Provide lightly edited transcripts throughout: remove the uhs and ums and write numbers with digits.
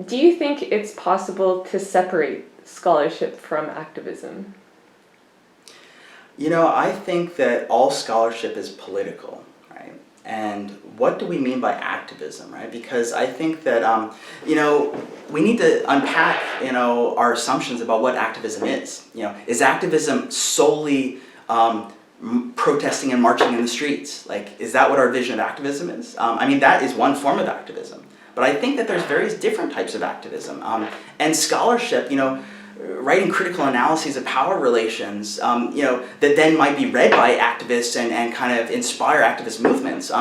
Do you think it's possible to separate scholarship from activism? I think that all scholarship is political, right? And what do we mean by activism, right? Because I think that, we need to unpack, our assumptions about what activism is. Is activism solely protesting and marching in the streets? Like, is that what our vision of activism is? That is one form of activism. But I think that there's various different types of activism. And scholarship, writing critical analyses of power relations, that then might be read by activists and kind of inspire activist movements.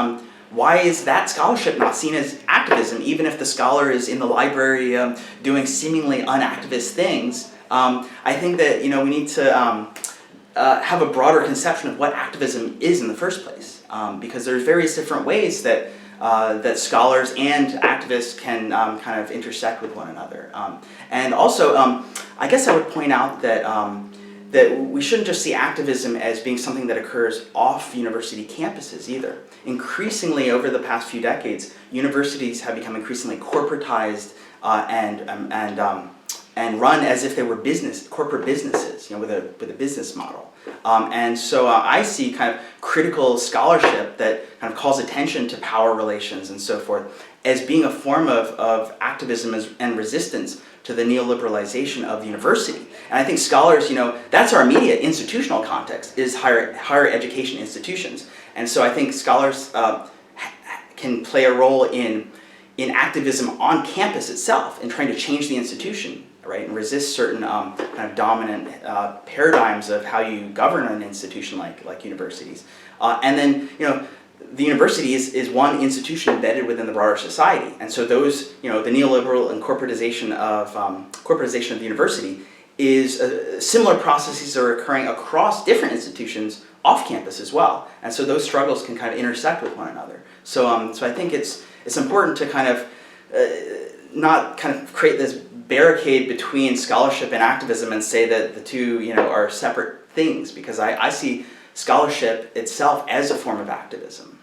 Why is that scholarship not seen as activism, even if the scholar is in the library doing seemingly unactivist things? I think that we need to have a broader conception of what activism is in the first place, because there's various different ways that scholars and activists can kind of intersect with one another. And also, I guess I would point out that we shouldn't just see activism as being something that occurs off university campuses either. Increasingly, over the past few decades, universities have become increasingly corporatized and run as if they were corporate businesses, with a business model. And so I see kind of critical scholarship that kind of calls attention to power relations and so forth as being a form of activism and resistance to the neoliberalization of the university. And I think scholars, that's our immediate institutional context, is higher education institutions. And so I think scholars can play a role in activism on campus itself, in trying to change the institution, right, and resist certain kind of dominant paradigms of how you govern an institution like universities. And then, the university is one institution embedded within the broader society, and so those, the neoliberal and corporatization of the university is similar processes are occurring across different institutions off campus as well, and so those struggles can kind of intersect with one another. So I think it's important to kind of not kind of create this barricade between scholarship and activism and say that the two, are separate things, because I see scholarship itself as a form of activism.